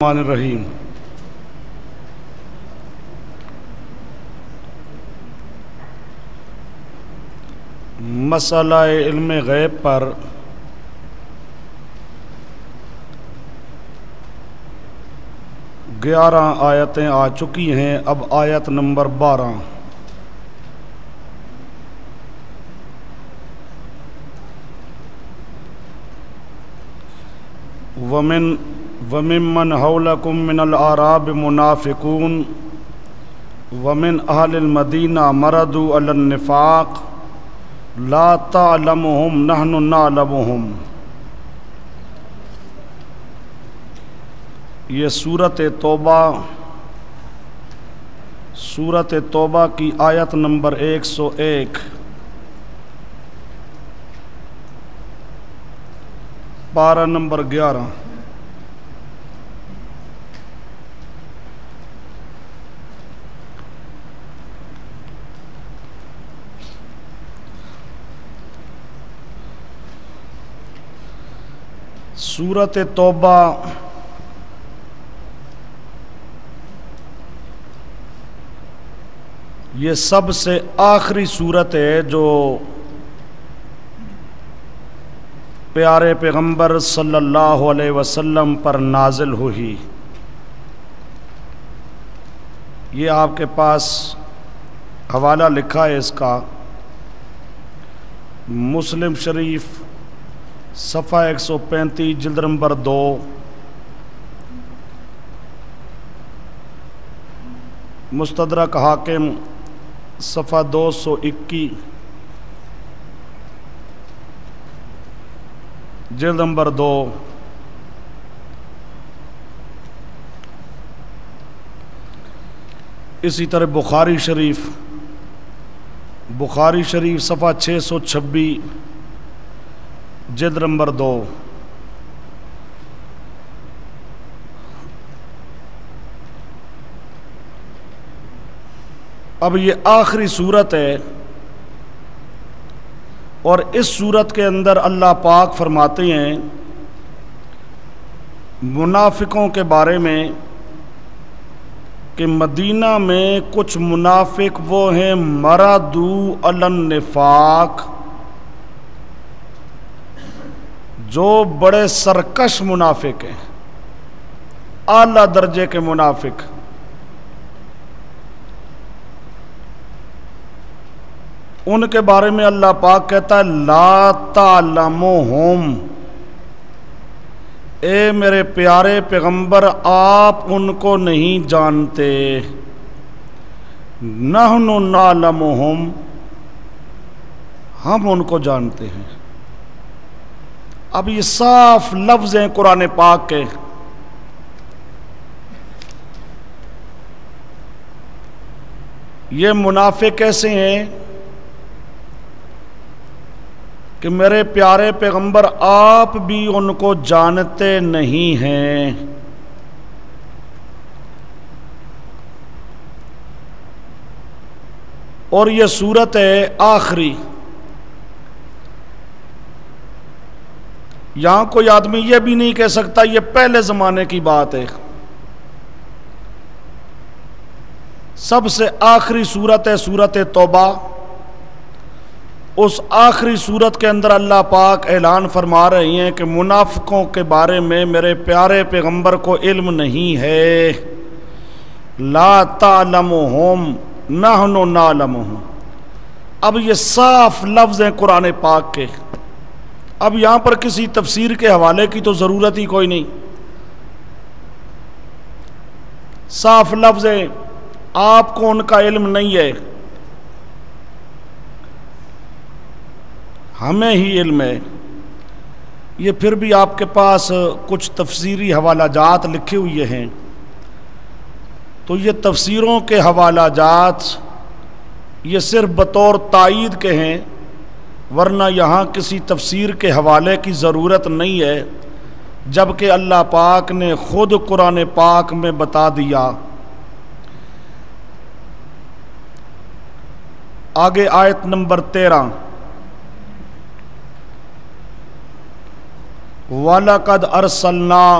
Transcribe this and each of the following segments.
الرحمن الرحیم۔ مسئلہ علم غیب پر گیارہ آیتیں آ چکی ہیں، اب آیت نمبر 12۔ وَمِمَّنْ حَوْلَكُمْ مِنَ الْأَعْرَابِ مُنَافِقُونَ وَمِنْ أَهْلِ الْمَدِينَةِ مَرَدُوا عَلَى النِّفَاقِ لَا تَعْلَمُهُمْ نَحْنُ نَعْلَمُهُمْ۔ یہ سورۃ توبہ کی آیت نمبر 101، پارہ نمبر 11۔ سورۃ توبہ یہ سب سے آخری سورت ہے جو پیارے پیغمبر صلی اللہ علیہ وسلم پر نازل ہوئی۔ یہ آپ کے پاس حوالہ لکھا ہے اس کا، مسلم شریف صفحہ 135 جلد نمبر 2، مستدرک حاکم صفحہ 221 جلد نمبر 2۔ اسی طرح بخاری شریف صفحہ 626 جلد نمبر 2۔ اب یہ آخری صورت ہے، اور اس صورت کے اندر اللہ پاک فرماتے ہیں منافقوں کے بارے میں کہ مدینہ میں کچھ منافق وہ ہیں مردو علی النفاق، جو بڑے سرکش منافق ہیں، اعلیٰ درجے کے منافق۔ ان کے بارے میں اللہ پاک کہتا ہے لا تعلمہم، اے میرے پیارے پیغمبر آپ ان کو نہیں جانتے، نحن نعلمہم، ہم ان کو جانتے ہیں۔ اب یہ صاف لفظ ہیں قرآن پاک کے، یہ منافق کیسے ہیں کہ میرے پیارے پیغمبر آپ بھی ان کو جانتے نہیں ہیں۔ اور یہ صورت ہے آخری۔ یہاں کوئی آدمی یہ بھی نہیں کہہ سکتا یہ پہلے زمانے کی بات ہے، سب سے آخری صورت ہے سورۃ توبہ۔ اس آخری صورت کے اندر اللہ پاک اعلان فرما رہے ہیں کہ منافقوں کے بارے میں میرے پیارے پیغمبر کو علم نہیں ہے، لا تعلمہم نحن نعلمہم۔ اب یہ صاف لفظ ہیں قرآن پاک کے، اب یہاں پر کسی تفسیر کے حوالے کی تو ضرورت ہی کوئی نہیں، صاف لفظ ہیں، آپ کو ان کا علم نہیں ہے، ہمیں ہی علم ہے۔ یہ پھر بھی آپ کے پاس کچھ تفسیری حوالہ جات لکھے ہوئے ہیں، تو یہ تفسیروں کے حوالہ جات یہ صرف بطور تائید کے ہیں، ورنہ یہاں کسی تفسیر کے حوالے کی ضرورت نہیں ہے، جبکہ اللہ پاک نے خود قرآن پاک میں بتا دیا۔ آگے آیت نمبر 13، وَلَقَدْ أَرْسَلْنَا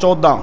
14।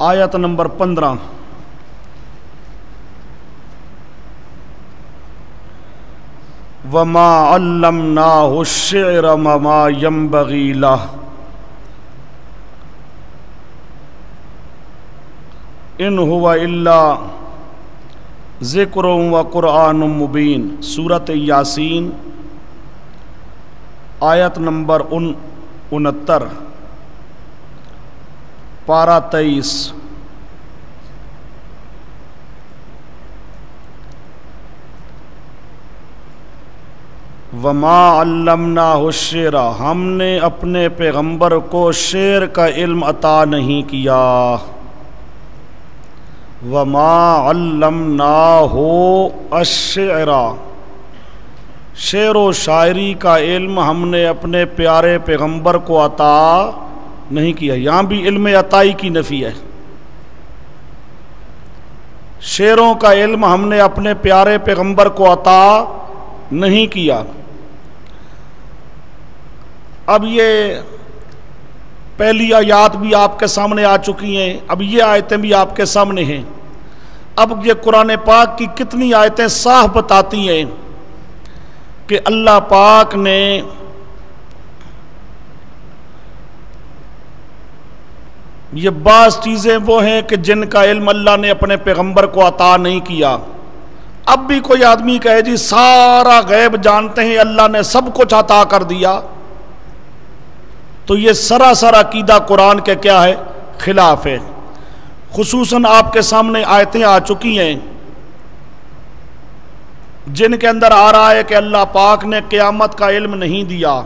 آیت نمبر 15 وما علمناہ الشعر وما ينبغی لہ ان هو الا ذکر و قرآن مبین، سورۃ یاسین آیت نمبر 69 پارہ 23۔ وما علمناہ الشعر، ہم نے اپنے پیغمبر کو شعر کا علم عطا نہیں کیا۔ وما علمناہ الشعر، شعر و شاعری کا علم ہم نے اپنے پیارے پیغمبر کو عطا نہیں کیا۔ یہاں بھی علم عطائی کی نفی ہے۔ شعروں کا علم ہم نے اپنے پیارے پیغمبر کو عطا نہیں کیا۔ اب یہ پہلی آیات بھی آپ کے سامنے آ چکی ہیں، اب یہ آیتیں بھی آپ کے سامنے ہیں۔ اب یہ قرآن پاک کی کتنی آیتیں صاف بتاتی ہیں کہ اللہ پاک نے یہ بعض چیزیں وہ ہیں کہ جن کا علم اللہ نے اپنے پیغمبر کو عطا نہیں کیا۔ اب بھی کوئی آدمی کہے جی سارا غیب جانتے ہیں، اللہ نے سب کچھ عطا کر دیا، تو یہ سراسر عقیدہ قرآن کے کیا ہے؟ خلاف ہے۔ خصوصاً آپ کے سامنے آیتیں آ چکی ہیں جن کے اندر آ رہا ہے کہ اللہ پاک نے قیامت کا علم نہیں دیا۔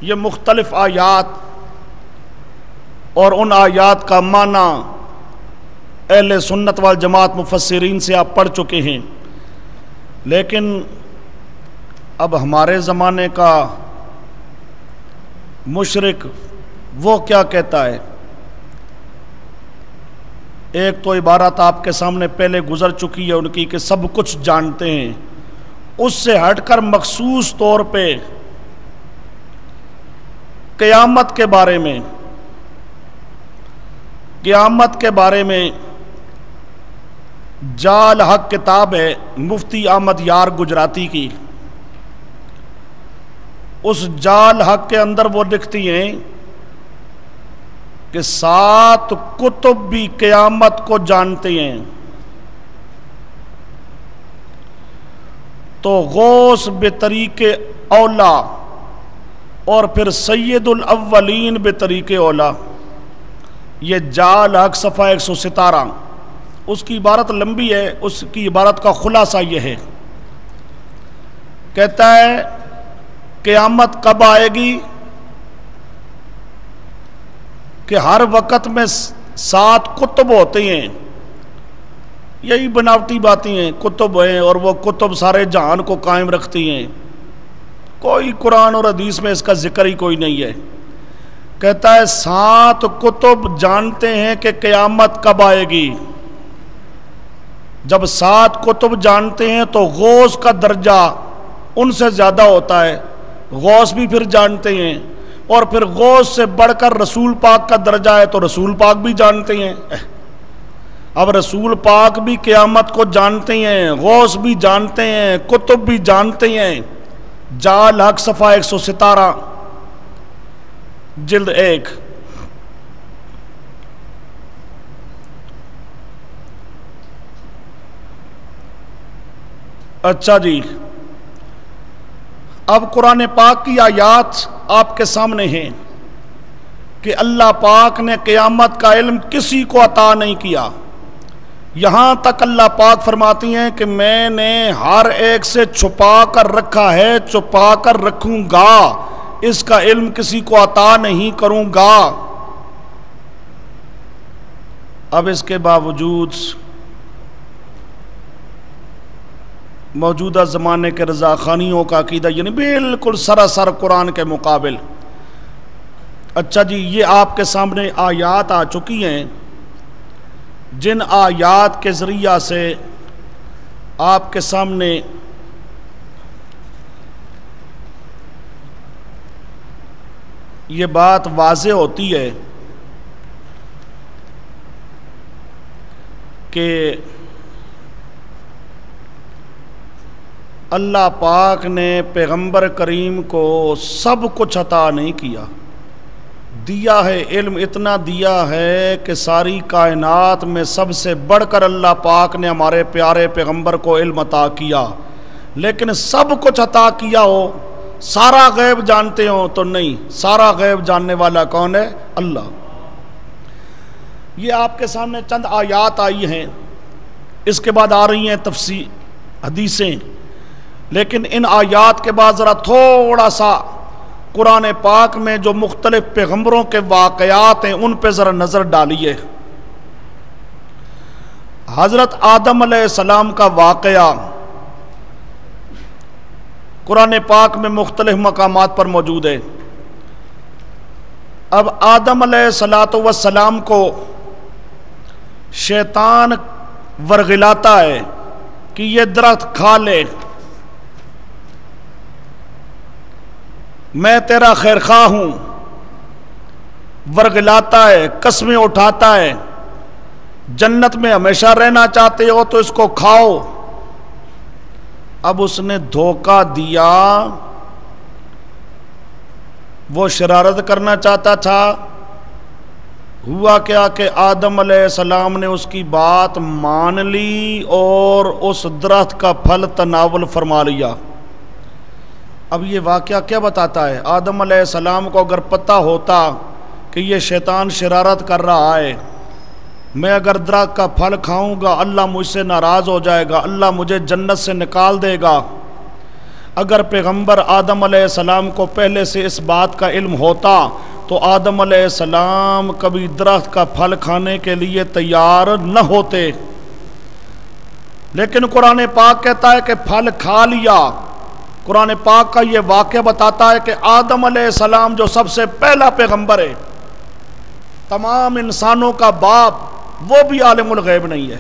یہ مختلف آیات اور ان آیات کا معنی اہل سنت والجماعت مفسرین سے آپ پڑھ چکے ہیں، لیکن اب ہمارے زمانے کا مشرک وہ کیا کہتا ہے؟ ایک تو عبارت آپ کے سامنے پہلے گزر چکی ہے ان کی کہ سب کچھ جانتے ہیں، اس سے ہٹ کر مخصوص طور پہ قیامت کے بارے میں جال حق کتاب ہے مفتی احمد یار گجراتی کی، اس جال حق کے اندر وہ لکھتی ہیں کہ 7 کتب بھی قیامت کو جانتے ہیں، تو غوث بطریق اولا اور پھر سید الاولین بطریق اولا۔ یہ جال حق صفحہ 117، اس کی عبارت لمبی ہے، اس کی عبارت کا خلاصہ یہ ہے، کہتا ہے قیامت کب آئے گی کہ ہر وقت میں 7 کتب ہوتے ہیں، یہی بناوٹی باتیں ہیں، کتب ہیں اور وہ کتب سارے جہان کو قائم رکھتی ہیں، کوئی قرآن اور حدیث میں اس کا ذکر ہی کوئی نہیں ہے۔ کہتا ہے 7 کتب جانتے ہیں کہ قیامت کب آئے گی۔ جب 7 کتب جانتے ہیں تو غوث کا درجہ ان سے زیادہ ہوتا ہے، غوث بھی پھر جانتے ہیں، اور پھر غوث سے بڑھ کر رسول پاک کا درجہ ہے تو رسول پاک بھی جانتے ہیں۔ اب رسول پاک بھی قیامت کو جانتے ہیں، غوث بھی جانتے ہیں، کتب بھی جانتے ہیں۔ جال حق صفحہ 117 جلد 1۔ اچھا جی، اب قرآن پاک کی آیات آپ کے سامنے ہیں کہ اللہ پاک نے قیامت کا علم کسی کو عطا نہیں کیا۔ یہاں تک اللہ پاک فرماتی ہیں کہ میں نے ہر ایک سے چھپا کر رکھا ہے، چھپا کر رکھوں گا، اس کا علم کسی کو عطا نہیں کروں گا۔ اب اس کے باوجود موجودہ زمانے کے رضا خانیوں کا عقیدہ یعنی بالکل سراسر قرآن کے مقابل۔ اچھا جی، یہ آپ کے سامنے آیات آ چکی ہیں جن آیات کے ذریعہ سے آپ کے سامنے یہ بات واضح ہوتی ہے کہ اللہ پاک نے پیغمبر کریم کو سب کچھ عطا نہیں کیا، دیا ہے علم اتنا دیا ہے کہ ساری کائنات میں سب سے بڑھ کر اللہ پاک نے ہمارے پیارے پیغمبر کو علم عطا کیا، لیکن سب کچھ عطا کیا ہو، سارا غیب جانتے ہو تو نہیں، سارا غیب جاننے والا کون ہے؟ اللہ۔ یہ آپ کے سامنے چند آیات آئی ہیں، اس کے بعد آ رہی ہیں تفسیر حدیثیں، لیکن ان آیات کے بعد ذرا تھوڑا سا قرآن پاک میں جو مختلف پیغمبروں کے واقعات ہیں ان پہ ذرا نظر ڈالیے۔ حضرت آدم علیہ السلام کا واقعہ قرآن پاک میں مختلف مقامات پر موجود ہے۔ اب آدم علیہ السلام کو شیطان ورغلاتا ہے کہ یہ درخت کھا لے، میں تیرا خیر خواہ ہوں، ورغلاتا ہے، قسمیں اٹھاتا ہے، جنت میں ہمیشہ رہنا چاہتے ہو تو اس کو کھاؤ۔ اب اس نے دھوکہ دیا، وہ شرارت کرنا چاہتا تھا، ہوا کیا کہ آدم علیہ السلام نے اس کی بات مان لی اور اس درخت کا پھل تناول فرما لیا۔ اب یہ واقعہ کیا بتاتا ہے؟ آدم علیہ السلام کو اگر پتہ ہوتا کہ یہ شیطان شرارت کر رہا ہے، میں اگر درخت کا پھل کھاؤں گا اللہ مجھ سے ناراض ہو جائے گا، اللہ مجھے جنت سے نکال دے گا۔ اگر پیغمبر آدم علیہ السلام کو پہلے سے اس بات کا علم ہوتا تو آدم علیہ السلام کبھی درخت کا پھل کھانے کے لیے تیار نہ ہوتے، لیکن قرآن پاک کہتا ہے کہ پھل کھا لیا۔ قرآن پاک کا یہ واقعہ بتاتا ہے کہ آدم علیہ السلام جو سب سے پہلا پیغمبر ہے، تمام انسانوں کا باپ، وہ بھی عالم الغیب نہیں ہے۔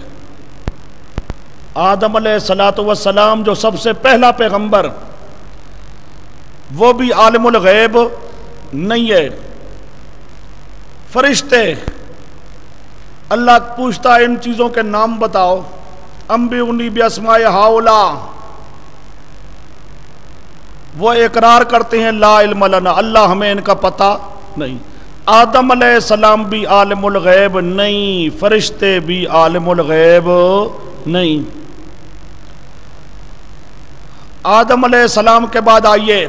آدم علیہ السلام جو سب سے پہلا پیغمبر، وہ بھی عالم الغیب نہیں ہے۔ فرشتے، اللہ پوچھتا ہے ان چیزوں کے نام بتاؤ، انبئونی باسماء ہؤلاء، وہ اقرار کرتے ہیں لا علم لنا، اللہ ہمیں ان کا پتہ نہیں۔ آدم علیہ السلام بھی عالم الغیب نہیں، فرشتے بھی عالم الغیب نہیں۔ آدم علیہ السلام کے بعد آئیے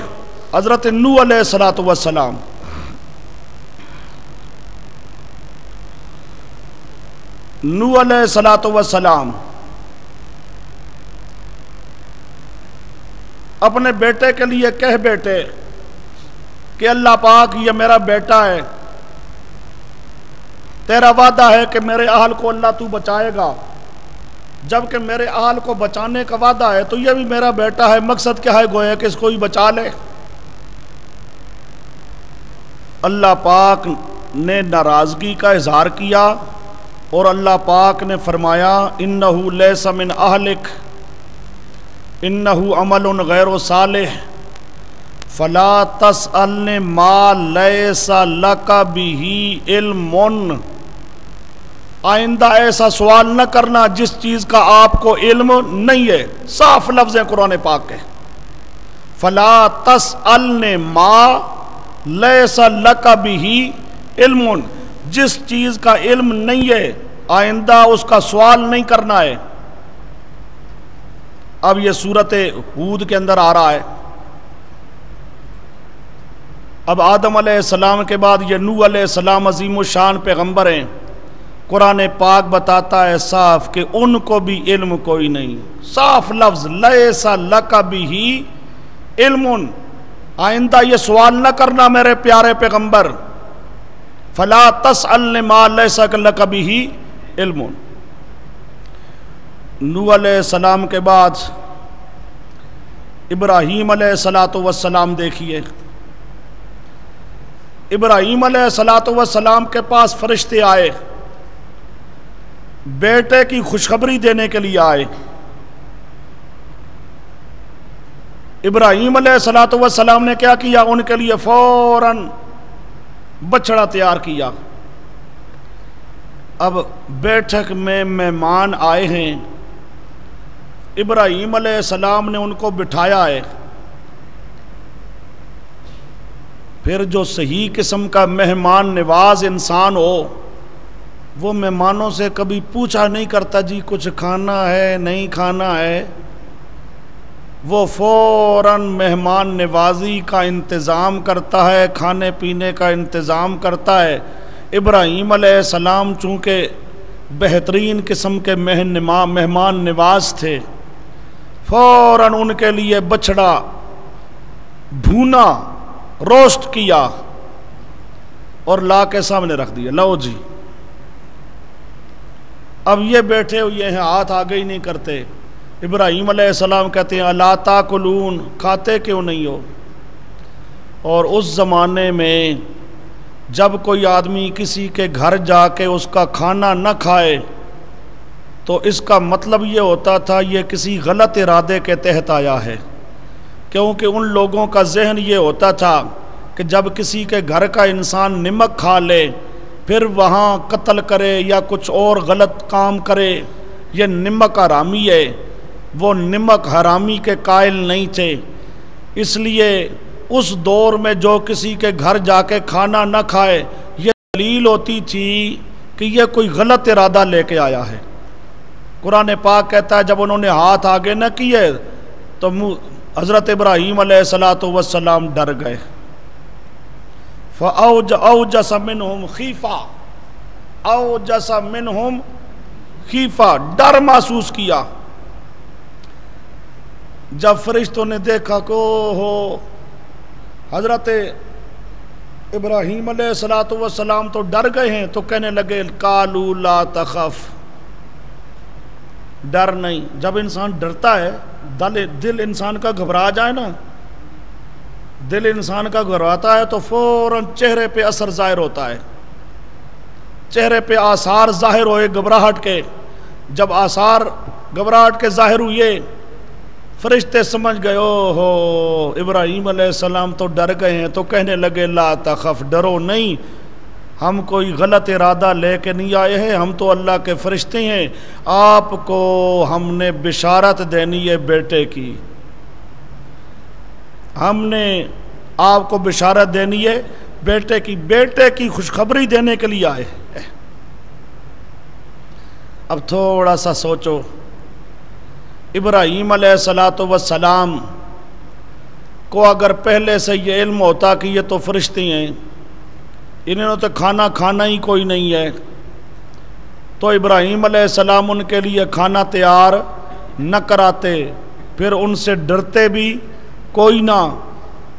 حضرت نوح علیہ السلام۔ نوح علیہ السلام اپنے بیٹے کے لیے کہہ بیٹھے کہ اللہ پاک یہ میرا بیٹا ہے، تیرا وعدہ ہے کہ میرے اہل کو اللہ تو بچائے گا، جبکہ میرے اہل کو بچانے کا وعدہ ہے تو یہ بھی میرا بیٹا ہے، مقصد کیا ہے گویا کہ اس کو ہی بچا لے۔ اللہ پاک نے ناراضگی کا اظہار کیا اور اللہ پاک نے فرمایا انہو لیس من اہلک انہو عمل غیر صالح فلا تسألن ما لیس لک بہ علم، آئندہ ایسا سوال نہ کرنا جس چیز کا آپ کو علم نہیں ہے۔ صاف لفظ ہیں قرآن پاک کے، فلا تسألن ما لیس لک بہ علم، جس چیز کا علم نہیں ہے آئندہ اس کا سوال نہیں کرنا ہے۔ اب یہ سورت ہود کے اندر آ رہا ہے۔ اب آدم علیہ السلام کے بعد یہ نوح علیہ السلام عظیم الشان پیغمبر ہیں۔ قرآن پاک بتاتا ہے صاف کہ ان کو بھی علم کوئی نہیں، صاف لفظ لیس لک بہ علم، آئندہ یہ سوال نہ کرنا میرے پیارے پیغمبر، فلا تسألن ما لیس لک بہ علم۔ نوح علیہ السلام کے بعد ابراہیم علیہ السلام دیکھیے۔ ابراہیم علیہ السلام کے پاس فرشتے آئے، بیٹے کی خوشخبری دینے کے لیے آئے۔ ابراہیم علیہ السلام نے کیا کیا؟ ان کے لیے فوراً بچڑا تیار کیا۔ اب بیٹھک میں مہمان آئے ہیں، ابراہیم علیہ السلام نے ان کو بٹھایا ہے۔ پھر جو صحیح قسم کا مہمان نواز انسان ہو وہ مہمانوں سے کبھی پوچھا نہیں کرتا جی کچھ کھانا ہے نہیں کھانا ہے، وہ فوراً مہمان نوازی کا انتظام کرتا ہے، کھانے پینے کا انتظام کرتا ہے۔ ابراہیم علیہ السلام چونکہ بہترین قسم کے مہمان نواز تھے، فوراً ان کے لیے بچڑا بھونا روسٹ کیا اور لا کے سامنے رکھ دیا، لو جی۔ اب یہ بیٹھے ہوئے ہیں، ہاتھ آگے ہی نہیں کرتے۔ ابراہیم علیہ السلام کہتے ہیں الا تاکلون، کھاتے کیوں نہیں ہو؟ اور اس زمانے میں جب کوئی آدمی کسی کے گھر جا کے اس کا کھانا نہ کھائے تو اس کا مطلب یہ ہوتا تھا یہ کسی غلط ارادے کے تحت آیا ہے، کیونکہ ان لوگوں کا ذہن یہ ہوتا تھا کہ جب کسی کے گھر کا انسان نمک کھا لے پھر وہاں قتل کرے یا کچھ اور غلط کام کرے، یہ نمک حرامی ہے۔ وہ نمک حرامی کے قائل نہیں تھے، اس لیے اس دور میں جو کسی کے گھر جا کے کھانا نہ کھائے یہ دلیل ہوتی تھی کہ یہ کوئی غلط ارادہ لے کے آیا ہے۔ قرآن پاک کہتا ہے جب انہوں نے ہاتھ آگے نہ کیے تو حضرت ابراہیم علیہ السلام ڈر گئے۔ فَأَوْجَسَ مِنْهُمْ خِیفَةً، أَوْجَسَ مِنْهُمْ خِیفَةً، ڈر محسوس کیا۔ جب فرشتوں نے دیکھا کہ ہو حضرت ابراہیم علیہ السلام تو ڈر گئے ہیں تو کہنے لگے قَالُوا لَا تَخَفْ، ڈر نہیں۔ جب انسان ڈرتا ہے دل انسان کا گھبرا جائے نا، دل انسان کا گھبراتا ہے تو فوراً چہرے پہ اثر ظاہر ہوتا ہے، چہرے پہ آثار ظاہر ہوئے گھبراہٹ کے۔ جب آثار گھبراہٹ کے ظاہر ہوئے فرشتے سمجھ گئے او ہو ابراہیم علیہ السلام تو ڈر گئے ہیں، تو کہنے لگے لا تخف، ڈرو نہیں، ہم کوئی غلط ارادہ لے کے نہیں آئے ہیں، ہم تو اللہ کے فرشتے ہیں، آپ کو ہم نے بشارت دینی ہے بیٹے کی، ہم نے آپ کو بشارت دینی ہے بیٹے کی خوشخبری دینے کے لیے آئے ہیں۔ اب تھوڑا سا سوچو، ابراہیم علیہ السلام کو اگر پہلے سے یہ علم ہوتا کہ یہ تو فرشتے ہیں، انہوں نے تو کھانا ہی کوئی نہیں ہے، تو ابراہیم علیہ السلام ان کے لیے کھانا تیار نہ کراتے، پھر ان سے ڈرتے بھی کوئی نہ۔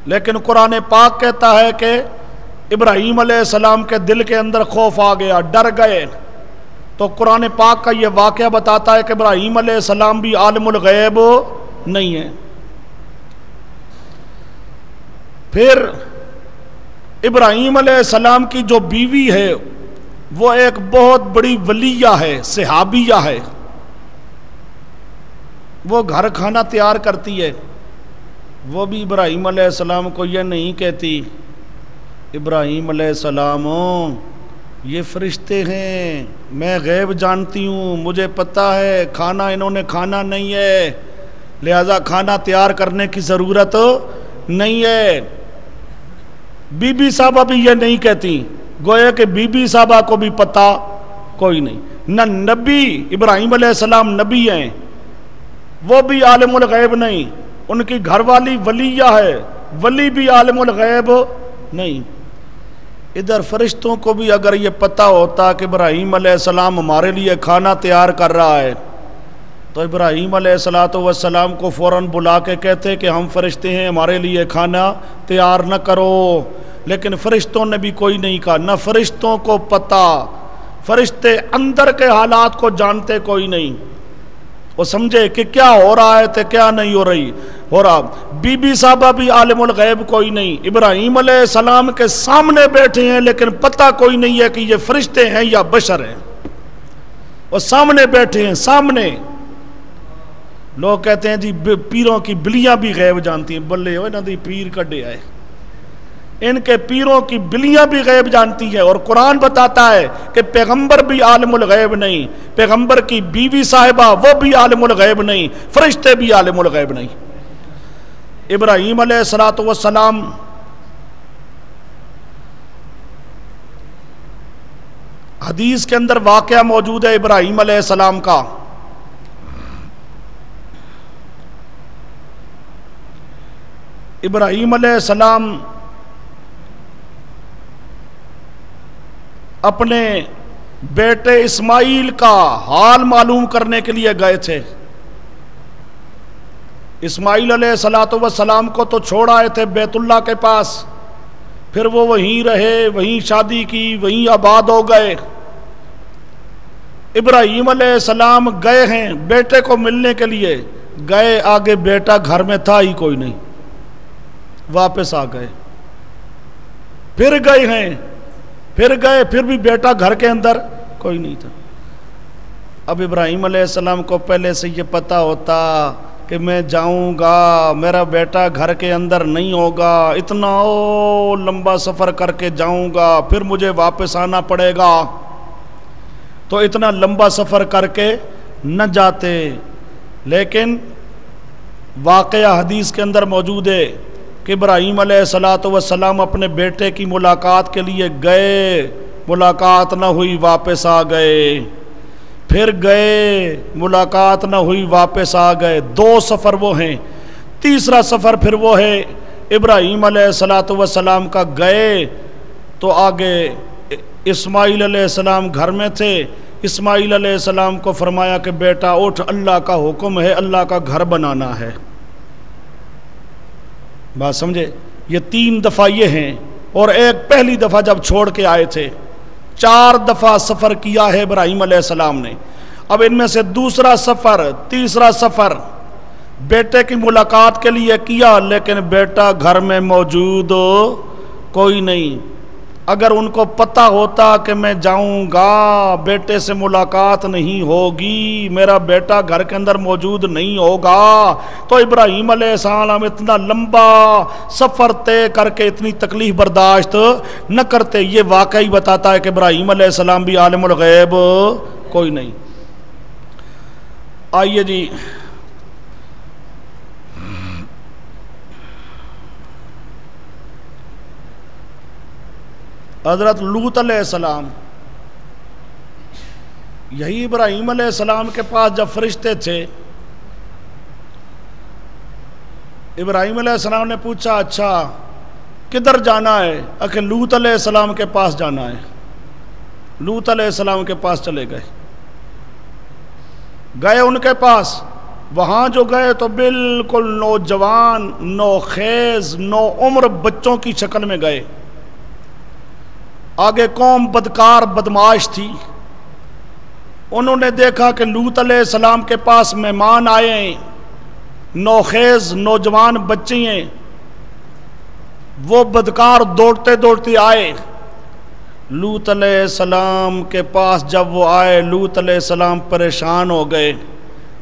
لیکن قرآن پاک کہتا ہے کہ ابراہیم علیہ السلام کے دل کے اندر خوف آ گیا، ڈر گئے، تو قرآن پاک کا یہ واقعہ بتاتا ہے کہ ابراہیم علیہ السلام بھی عالم الغیب نہیں ہے۔ پھر ابراہیم علیہ السلام کی جو بیوی ہے وہ ایک بہت بڑی ولیہ ہے، صحابیہ ہے، وہ گھر کھانا تیار کرتی ہے، وہ بھی ابراہیم علیہ السلام کو یہ نہیں کہتی ابراہیم علیہ السلام یہ فرشتے ہیں، میں غیب جانتی ہوں، مجھے پتہ ہے کھانا انہوں نے کھانا نہیں ہے، لہذا کھانا تیار کرنے کی ضرورت نہیں ہے۔ بی بی صاحبہ بھی یہ نہیں کہتی، گویا کہ بی بی صاحبہ کو بھی پتہ کوئی نہیں، نہ نبی ابراہیم علیہ السلام نبی ہیں، وہ بھی عالم الغیب نہیں، ان کی گھر والی ولیہ ہے، ولی بھی عالم الغیب نہیں۔ ادھر فرشتوں کو بھی اگر یہ پتہ ہوتا کہ ابراہیم علیہ السلام ہمارے لیے کھانا تیار کر رہا ہے تو ابراہیم علیہ السلام کو فوراً بلا کے کہتے کہ ہم فرشتے ہیں، ہمارے لیے کھانا تیار نہ کرو، لیکن فرشتوں نے بھی کوئی نہیں کہا، نہ فرشتوں کو پتہ، فرشتے اندر کے حالات کو جانتے کوئی نہیں، وہ سمجھے کہ کیا ہو رہا ہے تو کیا نہیں ہو رہا۔ بی بی صاحبہ بھی عالم الغیب کوئی نہیں، ابراہیم علیہ السلام کے سامنے بیٹھے ہیں لیکن پتہ کوئی نہیں ہے کہ یہ فرشتے ہیں یا بشر ہیں، وہ سامنے بیٹھے ہیں، سامنے۔ لوگ کہتے ہیں جی پیروں کی بلیاں بھی غیب جانتی ہیں، بلے ہوئے نا دی پیر کڈے آئے، ان کے پیروں کی بلیاں بھی غیب جانتی ہے، اور قرآن بتاتا ہے کہ پیغمبر بھی عالم الغیب نہیں، پیغمبر کی بیوی صاحبہ وہ بھی عالم الغیب نہیں، فرشتے بھی عالم الغیب نہیں۔ ابراہیم علیہ السلام حدیث کے اندر واقعہ موجود ہے ابراہیم علیہ السلام کا۔ ابراہیم علیہ السلام اپنے بیٹے اسماعیل کا حال معلوم کرنے کے لیے گئے تھے۔ اسماعیل علیہ السلام کو تو چھوڑ آئے تھے بیت اللہ کے پاس، پھر وہ وہیں رہے، وہیں شادی کی، وہیں آباد ہو گئے۔ ابراہیم علیہ السلام گئے ہیں بیٹے کو ملنے کے لیے، گئے آگے بیٹا گھر میں تھا ہی کوئی نہیں، واپس آ گئے، پھر گئے ہیں، پھر بھی بیٹا گھر کے اندر کوئی نہیں تھا۔ اب ابراہیم علیہ السلام کو پہلے سے یہ پتا ہوتا کہ میں جاؤں گا، میرا بیٹا گھر کے اندر نہیں ہوگا، اتنا لمبا سفر کر کے جاؤں گا، پھر مجھے واپس آنا پڑے گا، تو اتنا لمبا سفر کر کے نہ جاتے۔ لیکن واقعہ حدیث کے اندر موجود ہے کہ ابراہیم علیہ السلام اپنے بیٹے کی ملاقات کے لیے گئے، ملاقات نہ ہوئی، واپس آ گئے، پھر گئے، ملاقات نہ ہوئی، واپس آ گئے۔ 2 سفر وہ ہیں۔ تیسرا سفر پھر وہ ہے ابراہیم علیہ السلام کا، گئے تو آگے اسماعیل علیہ السلام گھر میں تھے، اسماعیل علیہ السلام کو فرمایا کہ بیٹا اٹھ، اللہ کا حکم ہے، اللہ کا گھر بنانا ہے۔ بات سمجھے؟ یہ 3 دفعہ یہ ہیں، اور ایک پہلی دفعہ جب چھوڑ کے آئے تھے۔ 4 دفعہ سفر کیا ہے ابراہیم علیہ السلام نے۔ اب ان میں سے دوسرا سفر، تیسرا سفر بیٹے کی ملاقات کے لیے کیا، لیکن بیٹا گھر میں موجود کوئی نہیں۔ اگر ان کو پتہ ہوتا کہ میں جاؤں گا، بیٹے سے ملاقات نہیں ہوگی، میرا بیٹا گھر کے اندر موجود نہیں ہوگا، تو ابراہیم علیہ السلام اتنا لمبا سفر طے کر کے اتنی تکلیف برداشت نہ کرتے۔ یہ واقعی بتاتا ہے کہ ابراہیم علیہ السلام بھی عالم الغیب کوئی نہیں۔ آئیے جی، حضرت لوط علیہ السلام، یہی ابراہیم علیہ السلام کے پاس جب فرشتے تھے، ابراہیم علیہ السلام نے پوچھا اچھا کدھر جانا ہے؟ کہ لوط علیہ السلام کے پاس جانا ہے۔ لوط علیہ السلام کے پاس چلے گئے ان کے پاس۔ وہاں جو گئے تو بالکل نوجوان، نوخیز، نو عمر بچوں کی شکل میں گئے۔ آگے قوم بدکار بدماش تھی، انہوں نے دیکھا کہ لوط علیہ السلام کے پاس مہمان آئے ہیں، نوخیز نوجوان بچے ہیں۔ وہ بدکار دوڑتے دوڑتے آئے لوط علیہ السلام کے پاس۔ جب وہ آئے، لوط علیہ السلام پریشان ہو گئے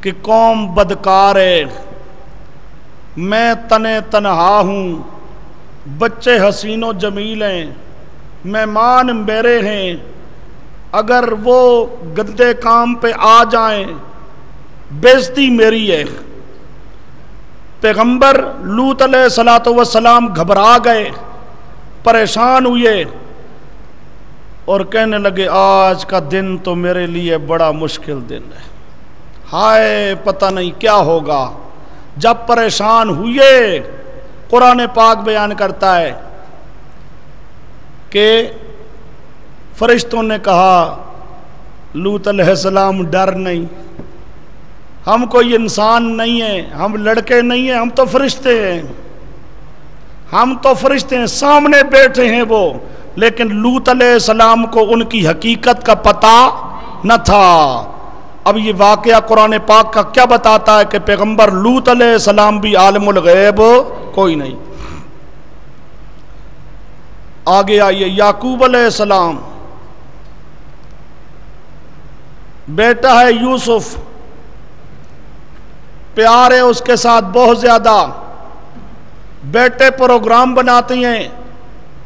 کہ قوم بدکار ہے، میں تنہا ہوں، بچے حسین و جمیل ہیں، مہمان میرے ہیں، اگر وہ گندے کام پہ آ جائیں بےزتی میری ہے۔ پیغمبر لوط علیہ السلام گھبرا گئے، پریشان ہوئے اور کہنے لگے آج کا دن تو میرے لیے بڑا مشکل دن ہے، ہائے پتہ نہیں کیا ہوگا۔ جب پریشان ہوئے، قرآن پاک بیان کرتا ہے کہ فرشتوں نے کہا لوط علیہ السلام ڈر نہیں، ہم کوئی انسان نہیں ہیں، ہم لڑکے نہیں ہیں، ہم تو فرشتے ہیں، ہم تو فرشتے ہیں، سامنے بیٹھے ہیں وہ۔ لیکن لوط علیہ السلام کو ان کی حقیقت کا پتہ نہ تھا۔ اب یہ واقعہ قرآن پاک کا کیا بتاتا ہے کہ پیغمبر لوط علیہ السلام بھی عالم الغیب کوئی نہیں۔ آگے آئیے، یعقوب علیہ السلام، بیٹا ہے یوسف، پیار ہے اس کے ساتھ بہت زیادہ، بیٹے پروگرام بناتے ہیں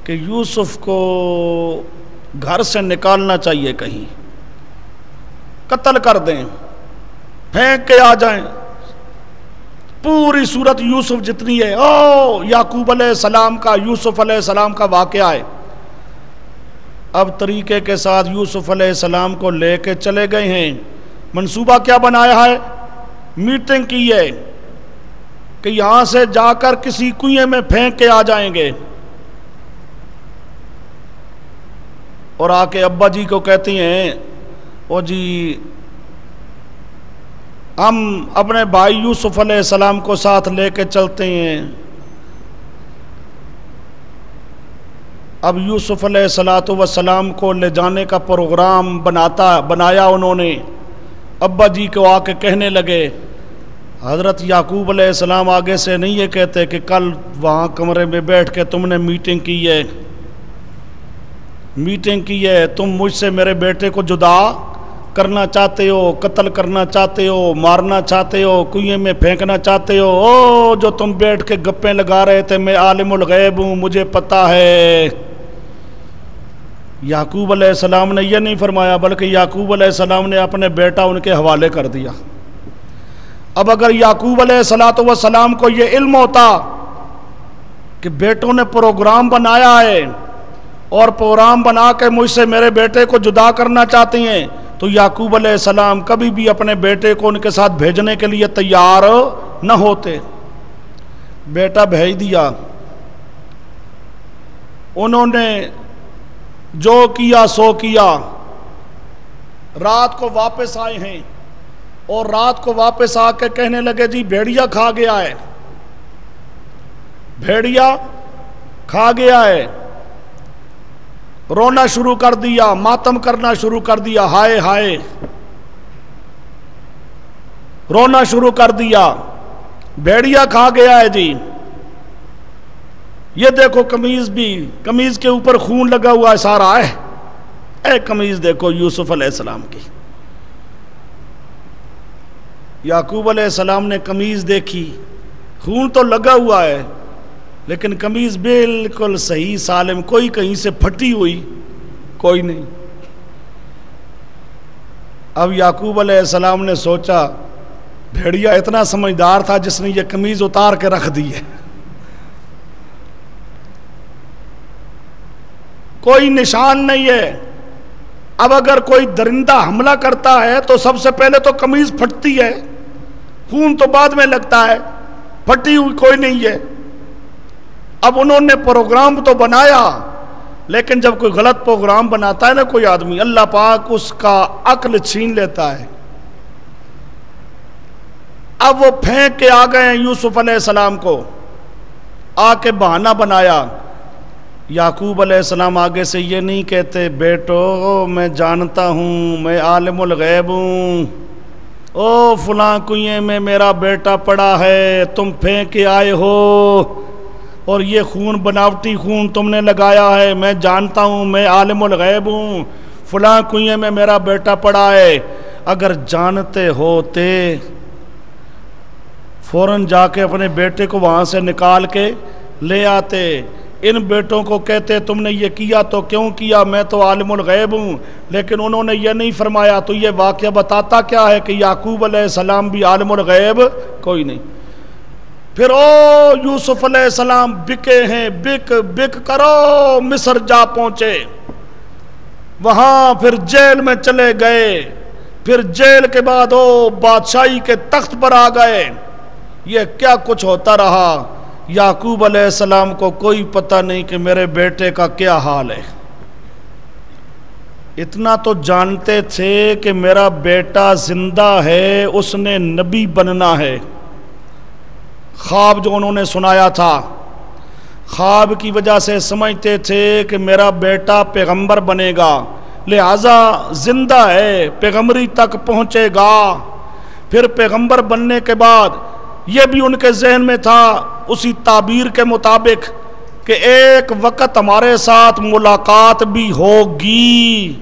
کہ یوسف کو گھر سے نکالنا چاہیے، کہیں قتل کر دیں، پھینک کے آ جائیں۔ پوری صورت یوسف جتنی ہے، یعقوب علیہ السلام کا، یوسف علیہ السلام کا واقعہ ہے۔ اب طریقے کے ساتھ یوسف علیہ السلام کو لے کے چلے گئے ہیں۔ منصوبہ کیا بنایا ہے؟ میٹنگ کی ہے کہ یہاں سے جا کر کسی کنویں میں پھینک کے آ جائیں گے، اور آ کے ابا جی کو کہتی ہیں، او جی ہم اپنے بھائی یوسف علیہ السلام کو ساتھ لے کے چلتے ہیں۔ اب یوسف علیہ السلام کو لے جانے کا پروگرام بنایا انہوں نے۔ ابا جی کو آ کے کہنے لگے، حضرت یعقوب علیہ السلام آگے سے نہیں یہ کہتے کہ کل وہاں کمرے میں بیٹھ کے تم نے میٹنگ کی ہے، تم مجھ سے میرے بیٹے کو جدا کرنا چاہتے ہو، قتل کرنا چاہتے ہو، مارنا چاہتے ہو، کنویں میں پھینکنا چاہتے ہو۔ جو تم بیٹھ کے گپیں لگا رہے تھے، میں عالم الغیب ہوں، مجھے پتا ہے۔ یعقوب علیہ السلام نے یہ نہیں فرمایا، بلکہ یعقوب علیہ السلام نے اپنے بیٹا ان کے حوالے کر دیا۔ اب اگر یعقوب علیہ السلام کو یہ علم ہوتا کہ بیٹوں نے پروگرام بنایا ہے اور پروگرام بنا کے مجھ سے میرے بیٹے کو جدا کرنا چاہتے ہیں، تو یعقوب علیہ السلام کبھی بھی اپنے بیٹے کو ان کے ساتھ بھیجنے کے لیے تیار نہ ہوتے۔ بیٹا بھیج دیا، انہوں نے جو کیا سو کیا۔ رات کو واپس آئے ہیں اور رات کو واپس آ کے کہنے لگے جی بھیڑیا کھا گیا ہے، بھیڑیا کھا گیا ہے۔ رونا شروع کر دیا، ماتم کرنا شروع کر دیا، ہائے ہائے رونا شروع کر دیا، بھیڑیا کھا گیا ہے جی۔ یہ دیکھو قمیض کے اوپر خون لگا ہوا ہے سارا ہے، اے قمیض دیکھو یوسف علیہ السلام کی۔ یعقوب علیہ السلام نے قمیض دیکھی، خون تو لگا ہوا ہے لیکن قمیض بالکل صحیح سالم، کوئی کہیں سے پھٹی ہوئی کوئی نہیں۔ اب یعقوب علیہ السلام نے سوچا بھیڑیا اتنا سمجھدار تھا جس نے یہ قمیض اتار کے رکھ دی ہے، کوئی نشان نہیں ہے۔ اب اگر کوئی درندہ حملہ کرتا ہے تو سب سے پہلے تو قمیض پھٹتی ہے، خون تو بعد میں لگتا ہے، پھٹی ہوئی کوئی نہیں ہے۔ اب انہوں نے پروگرام تو بنایا، لیکن جب کوئی غلط پروگرام بناتا ہے نا کوئی آدمی، اللہ پاک اس کا عقل چھین لیتا ہے۔ اب وہ پھینک کے آ گئے ہیں یوسف علیہ السلام کو، آ کے بہانہ بنایا۔ یعقوب علیہ السلام آگے سے یہ نہیں کہتے بیٹو میں جانتا ہوں، میں عالم الغیب ہوں، او فلاں کنویں میں میرا بیٹا پڑا ہے، تم پھینک کے آئے ہو اور یہ خون بناوٹی خون تم نے لگایا ہے، میں جانتا ہوں، میں عالم الغیب ہوں، فلاں کنویں میں میرا بیٹا پڑا ہے۔ اگر جانتے ہوتے فوراً جا کے اپنے بیٹے کو وہاں سے نکال کے لے آتے، ان بیٹوں کو کہتے تم نے یہ کیا تو کیوں کیا، میں تو عالم الغیب ہوں، لیکن انہوں نے یہ نہیں فرمایا۔ تو یہ واقعہ بتاتا کیا ہے کہ یعقوب علیہ السلام بھی عالم الغیب کوئی نہیں۔ پھر یوسف علیہ السلام بکے ہیں، بک کرو مصر جا پہنچے، وہاں پھر جیل میں چلے گئے، پھر جیل کے بعد بادشاہی کے تخت پر آ گئے۔ یہ کیا کچھ ہوتا رہا، یعقوب علیہ السلام کو کوئی پتہ نہیں کہ میرے بیٹے کا کیا حال ہے۔ اتنا تو جانتے تھے کہ میرا بیٹا زندہ ہے، اس نے نبی بننا ہے۔ خواب جو انہوں نے سنایا تھا، خواب کی وجہ سے سمجھتے تھے کہ میرا بیٹا پیغمبر بنے گا، لہذا زندہ ہے، پیغمبری تک پہنچے گا۔ پھر پیغمبر بننے کے بعد یہ بھی ان کے ذہن میں تھا اسی تعبیر کے مطابق کہ ایک وقت ہمارے ساتھ ملاقات بھی ہوگی،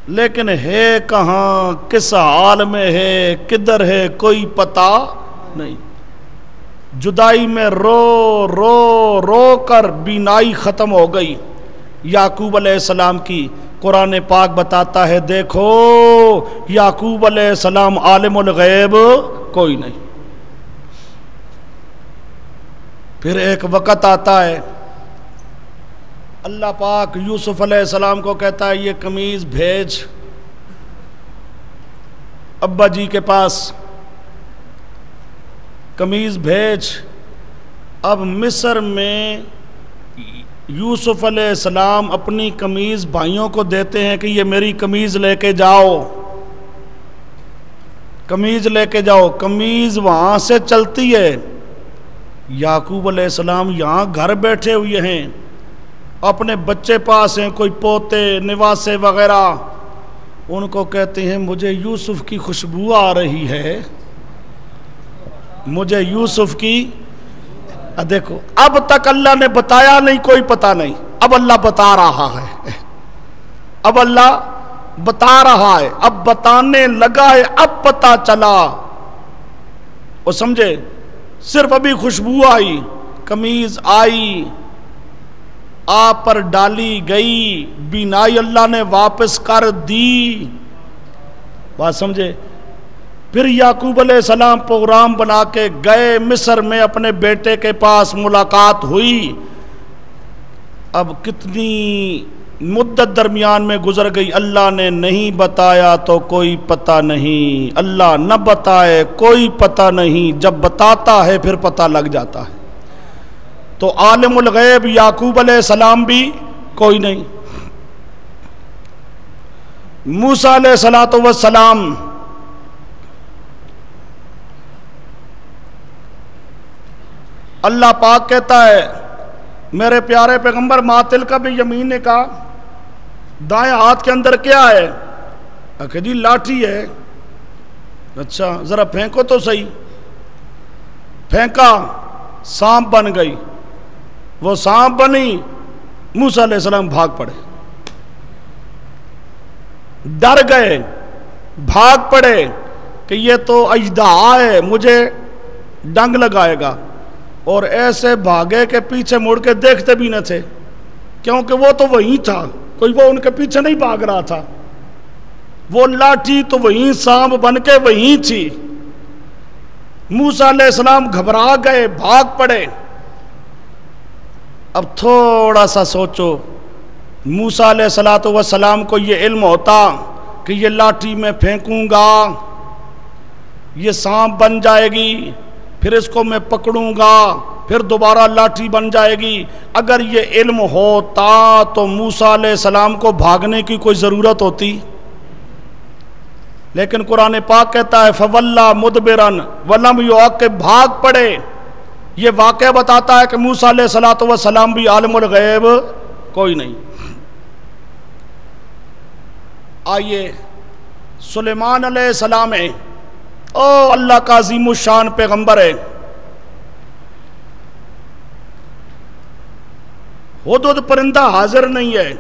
لیکن ہے کہاں، کس حال میں ہے، کدھر ہے، کوئی پتہ نہیں۔ جدائی میں رو رو رو کر بینائی ختم ہو گئی یعقوب علیہ السلام کی. قرآن پاک بتاتا ہے دیکھو یعقوب علیہ السلام عالم الغیب کوئی نہیں. پھر ایک وقت آتا ہے اللہ پاک یوسف علیہ السلام کو کہتا ہے یہ قمیض بھیج ابا جی کے پاس، قمیض بھیج. اب مصر میں یوسف علیہ السلام اپنی قمیض بھائیوں کو دیتے ہیں کہ یہ میری قمیض لے کے جاؤ، قمیض لے کے جاؤ. قمیض وہاں سے چلتی ہے. یعقوب علیہ السلام یہاں گھر بیٹھے ہوئے ہیں، اپنے بچے پاس ہیں، کوئی پوتے نواسے وغیرہ. ان کو کہتے ہیں مجھے یوسف کی خوشبو آ رہی ہے، مجھے یوسف کی. دیکھو اب تک اللہ نے بتایا نہیں، کوئی پتہ نہیں، اب اللہ بتا رہا ہے، اب اللہ بتا رہا ہے، اب بتانے لگا ہے، اب پتہ چلا. وہ سمجھے صرف ابھی خوشبو آئی، قمیض آئی، آپ پر ڈالی گئی، بینائی اللہ نے واپس کر دی. بات سمجھے. پھر یعقوب علیہ السلام پروگرام بنا کے گئے مصر میں، اپنے بیٹے کے پاس ملاقات ہوئی. اب کتنی مدت درمیان میں گزر گئی، اللہ نے نہیں بتایا تو کوئی پتہ نہیں، اللہ نہ بتائے کوئی پتہ نہیں، جب بتاتا ہے پھر پتہ لگ جاتا ہے. تو عالم الغیب یعقوب علیہ السلام بھی کوئی نہیں. موسیٰ علیہ السلام اللہ پاک کہتا ہے میرے پیارے پیغمبر ما تلک بیمینک کا دائیں ہاتھ کے اندر کیا ہے؟ کہ جی لاٹھی ہے. اچھا ذرا پھینکو تو صحیح. پھینکا، سانپ بن گئی. وہ سانپ بنی، موسیٰ علیہ السلام بھاگ پڑے، ڈر گئے، بھاگ پڑے کہ یہ تو اژدہا ہے، مجھے ڈنگ لگائے گا. اور ایسے بھاگے کہ پیچھے مڑ کے دیکھتے بھی نہ تھے، کیونکہ وہ تو وہیں تھا، کوئی وہ ان کے پیچھے نہیں بھاگ رہا تھا. وہ لاٹھی تو وہیں سانپ بن کے وہیں تھی. موسیٰ علیہ السلام گھبرا گئے، بھاگ پڑے. اب تھوڑا سا سوچو، موسیٰ علیہ السلام کو یہ علم ہوتا کہ یہ لاٹھی میں پھینکوں گا یہ سانپ بن جائے گی، پھر اس کو میں پکڑوں گا، پھر دوبارہ لاٹھی بن جائے گی. اگر یہ علم ہوتا تو موسیٰ علیہ السلام کو بھاگنے کی کوئی ضرورت ہوتی؟ لیکن قرآن پاک کہتا ہے فَوَلَّى مُدْبِرًا وَلَمْ يُعَقِّبْ، بھاگ پڑے. یہ واقعہ بتاتا ہے کہ موسیٰ علیہ السلام بھی عالم الغیب کوئی نہیں. آئیے سلیمان علیہ السلام ہے، او اللہ کا عظیم الشان پیغمبر ہے. ہدہد پرندہ حاضر نہیں ہے،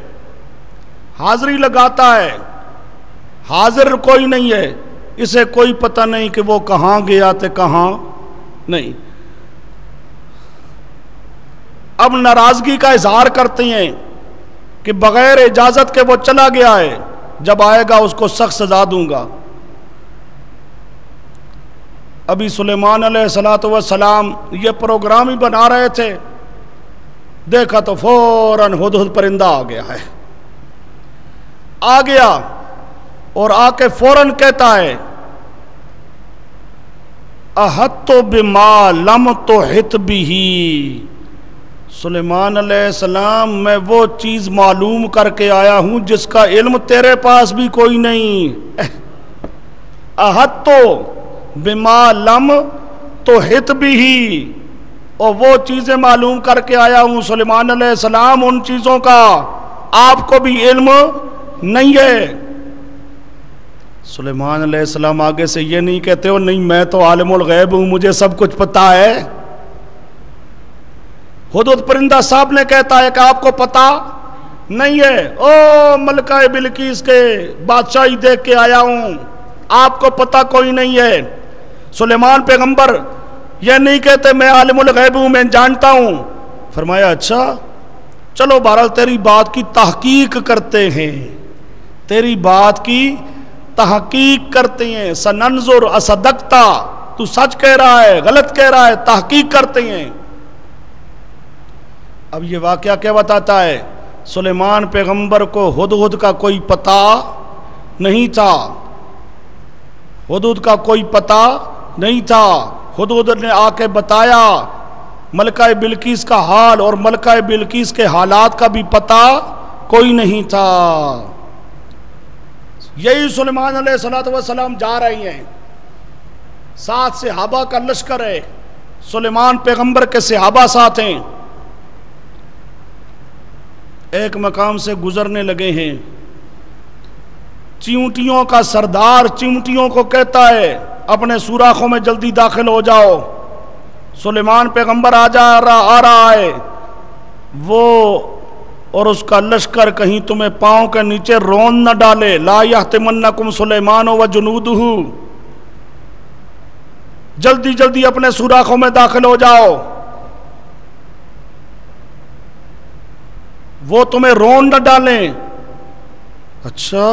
حاضری لگاتا ہے، حاضر کوئی نہیں ہے. اسے کوئی پتہ نہیں کہ وہ کہاں گیا تھے کہاں نہیں. اب ناراضگی کا اظہار کرتے ہیں کہ بغیر اجازت کے وہ چلا گیا ہے، جب آئے گا اس کو سخت سزا دوں گا. ابھی سلیمان علیہ السلام یہ پروگرام ہی بنا رہے تھے، دیکھا تو فوراً ہدہد پرندہ آ گیا ہے، آ گیا اور آ کے فوراً کہتا ہے احطت بما لم تحط بہ. سلیمان علیہ السلام میں وہ چیز معلوم کر کے آیا ہوں جس کا علم تیرے پاس بھی کوئی نہیں. احطت بما لم تحط بہ، اور وہ چیزیں معلوم کر کے آیا ہوں سلیمان علیہ السلام، ان چیزوں کا آپ کو بھی علم نہیں ہے. سلیمان علیہ السلام آگے سے یہ نہیں کہتے ہو نہیں میں تو عالم الغیب ہوں، مجھے سب کچھ پتا ہے. ہدہد پرندہ صاحب نے کہتا ہے کہ آپ کو پتا نہیں ہے، او ملکہ بلقیس کے بادشاہی دیکھ کے آیا ہوں، آپ کو پتا کوئی نہیں ہے. سلیمان پیغمبر یہ نہیں کہتے میں عالم الغیب ہوں، میں جانتا ہوں۔ فرمایا اچھا چلو بہرحال تیری بات کی تحقیق کرتے ہیں، تیری بات کی تحقیق کرتے ہیں، سننظر اصدقتا، تو سچ کہہ رہا ہے غلط کہہ رہا ہے، تحقیق کرتے ہیں۔ اب یہ واقعہ کیا بتاتا ہے؟ سلیمان پیغمبر کو ہدہد کا کوئی پتہ نہیں تھا، ہدہد کا کوئی پتہ نہیں تھا۔ ہدہد نے آ کے بتایا ملکہ بلقیس کا حال، اور ملکہ بلقیس کے حالات کا بھی پتہ کوئی نہیں تھا۔ یہی سلیمان علیہ السلام جا رہے ہیں، ساتھ صحابہ کا لشکر ہے، سلیمان پیغمبر کے صحابہ ساتھ ہیں، ایک مقام سے گزرنے لگے ہیں، چیونٹیوں کا سردار چیونٹیوں کو کہتا ہے اپنے سوراخوں میں جلدی داخل ہو جاؤ، سلیمان پیغمبر آ رہا ہے، وہ اور اس کا لشکر کہیں تمہیں پاؤں کے نیچے رون نہ ڈالے، لا یحتمنکم سلیمان و جنودہ، جلدی جلدی اپنے سوراخوں میں داخل ہو جاؤ، وہ تمہیں رون نہ ڈالیں۔ اچھا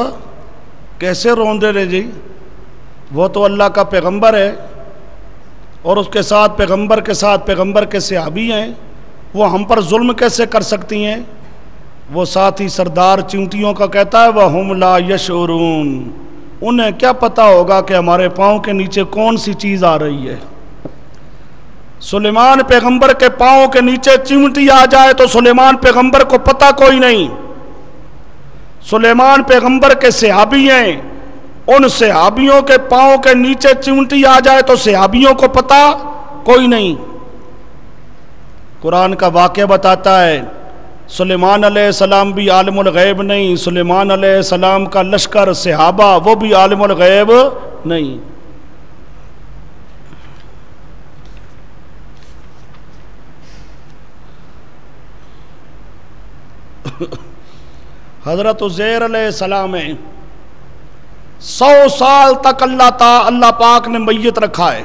کیسے رون دے رہے جی؟ وہ تو اللہ کا پیغمبر ہے، اور اس کے ساتھ پیغمبر کے صحابی ہیں، وہ ہم پر ظلم کیسے کر سکتی ہیں؟ وہ ساتھی سردار چیونٹیوں کا کہتا ہے وَهُمْ لَا يَشْعُرُونَ، انہیں کیا پتا ہوگا کہ ہمارے پاؤں کے نیچے کون سی چیز آ رہی ہے۔ سلیمان پیغمبر کے پاؤں کے نیچے چیونٹی آ جائے تو سلیمان پیغمبر کو پتا کوئی نہیں، سلیمان پیغمبر کے صحابی ہیں، ان صحابیوں کے پاؤں کے نیچے چیونٹی آ جائے تو صحابیوں کو پتا کوئی نہیں۔ قرآن کا واقعہ بتاتا ہے سلیمان علیہ السلام بھی عالم الغیب نہیں، سلیمان علیہ السلام کا لشکر صحابہ وہ بھی عالم الغیب نہیں۔ حضرت عزیر علیہ السلام ہے، 100 سال تک اللہ پاک نے میت رکھا ہے،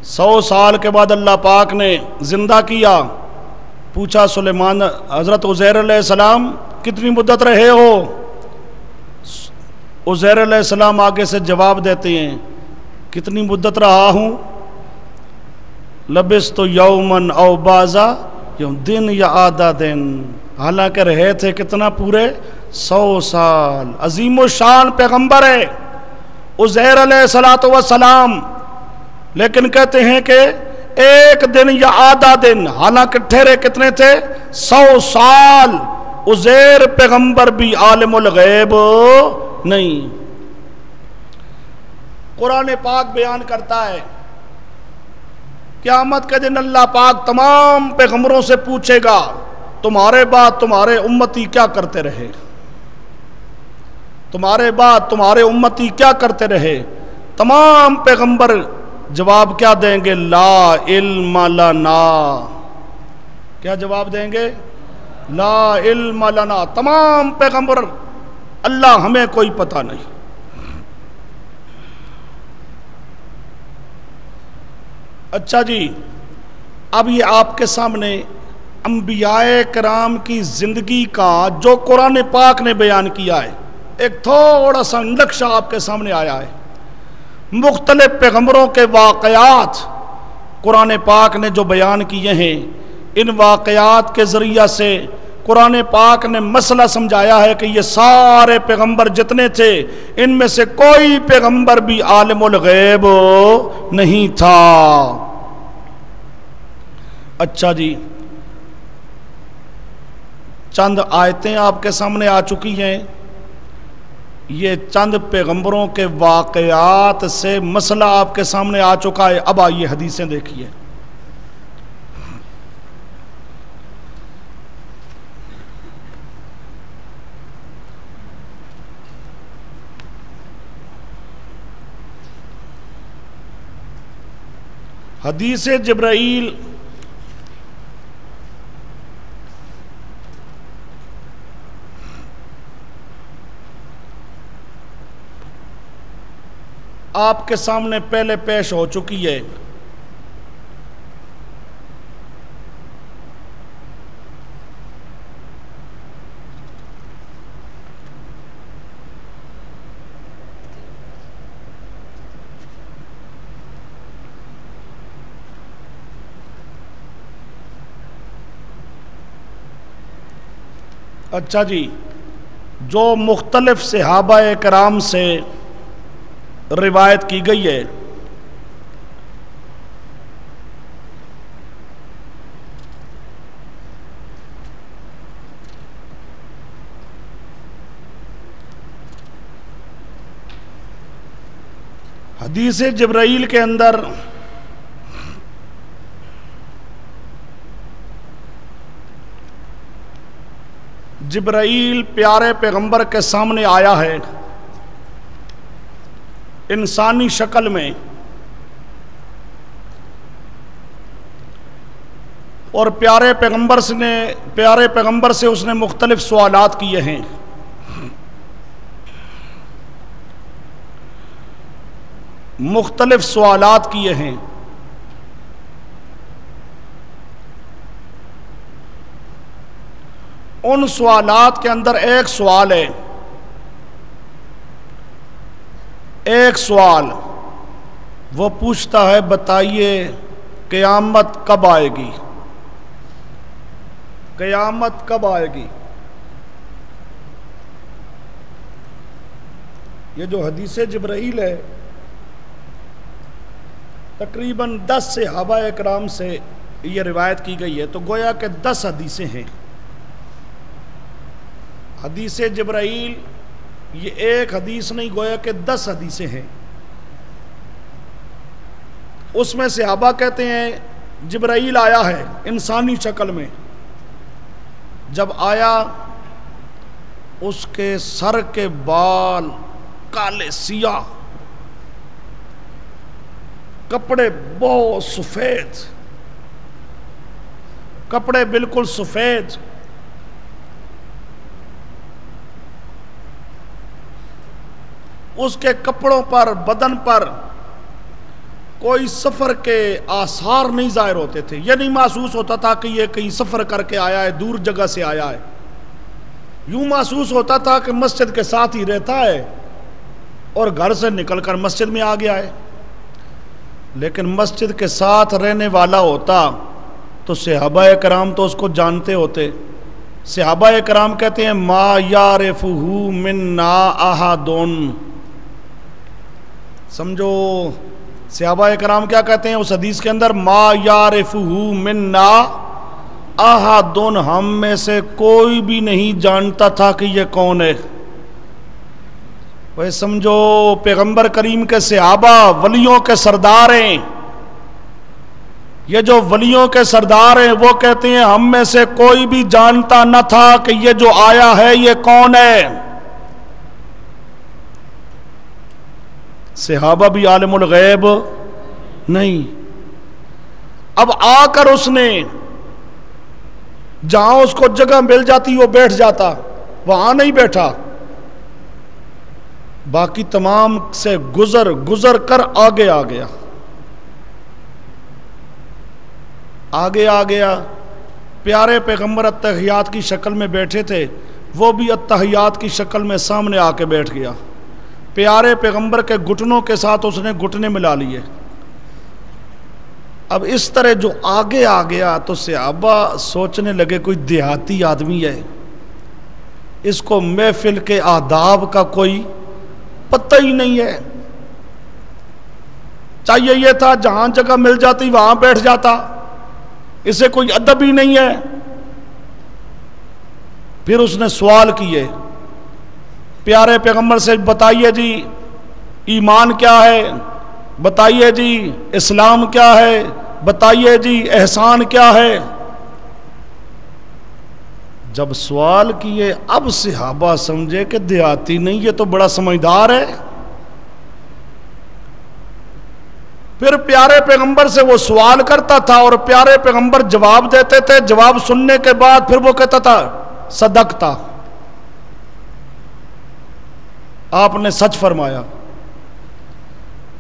100 سال کے بعد اللہ پاک نے زندہ کیا۔ پوچھا سلیمان حضرت عزیر علیہ السلام کتنی مدت رہے ہو؟ عزیر علیہ السلام آگے سے جواب دیتے ہیں کتنی مدت رہا ہوں؟ لبثت یومن او بعض یوم، دن یا آدھا دن، حالانکہ رہے تھے کتنا پورے 100 سال۔ عظیم الشان پیغمبر ہے عزیر علیہ السلام، لیکن کہتے ہیں کہ ایک دن یا آدھا دن، حالانکہ ٹھہرے کتنے تھے 100 سال۔ عزیر پیغمبر بھی عالم الغیب نہیں۔ قرآن پاک بیان کرتا ہے قیامت کے دن اللہ پاک تمام پیغمبروں سے پوچھے گا تمہارے بعد تمہارے امتی کیا کرتے رہے، تمہارے بعد تمہارے امتی کیا کرتے رہے؟ تمام پیغمبر جواب کیا دیں گے؟ لا علم لنا۔ کیا جواب دیں گے؟ لا علم لنا۔ تمام پیغمبر اللہ ہمیں کوئی پتہ نہیں۔ اچھا جی، اب یہ آپ کے سامنے انبیاء کرام کی زندگی کا جو قرآن پاک نے بیان کیا ہے، ایک تھوڑا سا نقشہ آپ کے سامنے آیا ہے۔ مختلف پیغمبروں کے واقعات قرآن پاک نے جو بیان کیے ہیں، ان واقعات کے ذریعہ سے قرآن پاک نے مسئلہ سمجھایا ہے کہ یہ سارے پیغمبر جتنے تھے ان میں سے کوئی پیغمبر بھی عالم الغیب نہیں تھا۔ اچھا جی، چند آیتیں آپ کے سامنے آ چکی ہیں، یہ چند پیغمبروں کے واقعات سے مسئلہ آپ کے سامنے آ چکا ہے۔ اب آئیے حدیثیں دیکھیے۔ حدیث جبرائیل آپ کے سامنے پہلے پیش ہو چکی ہے۔ اچھا جی، جو مختلف صحابہ کرام سے روایت کی گئی ہے، حدیث جبرائیل کے اندر جبرائیل پیارے پیغمبر کے سامنے آیا ہے انسانی شکل میں، اور پیارے پیغمبر سے اس نے مختلف سوالات کیے ہیں۔ مختلف سوالات کیے ہیں۔ ان سوالات کے اندر ایک سوال ہے، ایک سوال وہ پوچھتا ہے بتائیے قیامت کب آئے گی؟ قیامت کب آئے گی؟ یہ جو حدیث جبرائیل ہے تقریباً 10 صحابہ اکرام سے یہ روایت کی گئی ہے، تو گویا کہ 10 حدیثیں ہیں۔ حدیث جبرائیل یہ ایک حدیث نہیں، گویا کہ 10 حدیثیں ہیں۔ اس میں صحابہ کہتے ہیں جبرائیل آیا ہے انسانی شکل میں، جب آیا اس کے سر کے بال کالے سیاہ، کپڑے بہت سفید، کپڑے بالکل سفید، اس کے کپڑوں پر بدن پر کوئی سفر کے آثار نہیں ظاہر ہوتے تھے، یہ نہیں محسوس ہوتا تھا کہ یہ کہیں سفر کر کے آیا ہے، دور جگہ سے آیا ہے۔ یوں محسوس ہوتا تھا کہ مسجد کے ساتھ ہی رہتا ہے اور گھر سے نکل کر مسجد میں آ گیا ہے۔ لیکن مسجد کے ساتھ رہنے والا ہوتا تو صحابہ کرام تو اس کو جانتے ہوتے۔ صحابہ کرام کہتے ہیں ما یعرفہ منا احدن، سمجھو صحابہ کرام کیا کہتے ہیں اس حدیث کے اندر؟ ما یعرفہ منا احدن، ہم میں سے کوئی بھی نہیں جانتا تھا کہ یہ کون ہے۔ وہ سمجھو پیغمبر کریم کے صحابہ ولیوں کے سردار ہیں، یہ جو ولیوں کے سردار ہیں وہ کہتے ہیں ہم میں سے کوئی بھی جانتا نہ تھا کہ یہ جو آیا ہے یہ کون ہے۔ صحابہ بھی عالم الغیب نہیں۔ اب آ کر اس نے جہاں اس کو جگہ مل جاتی وہ بیٹھ جاتا، وہاں نہیں بیٹھا، باقی تمام سے گزر کر آگے آ گیا، آگے آ گیا۔ پیارے پیغمبر اتحیات کی شکل میں بیٹھے تھے، وہ بھی اتحیات کی شکل میں سامنے آ کے بیٹھ گیا۔ پیارے پیغمبر کے گھٹنوں کے ساتھ اس نے گھٹنے ملا لیے۔ اب اس طرح جو آگے آ گیا تو صحابہ سوچنے لگے کوئی دیہاتی آدمی ہے، اس کو محفل کے آداب کا کوئی پتہ ہی نہیں ہے، چاہیے یہ تھا جہاں جگہ مل جاتی وہاں بیٹھ جاتا، اسے کوئی ادب ہی نہیں ہے۔ پھر اس نے سوال کیے پیارے پیغمبر سے، بتائیے جی ایمان کیا ہے، بتائیے جی اسلام کیا ہے، بتائیے جی احسان کیا ہے۔ جب سوال کیے اب صحابہ سمجھے کہ دیہاتی نہیں، یہ تو بڑا سمجھدار ہے۔ پھر پیارے پیغمبر سے وہ سوال کرتا تھا اور پیارے پیغمبر جواب دیتے تھے، جواب سننے کے بعد پھر وہ کہتا تھا صدقتا، آپ نے سچ فرمایا۔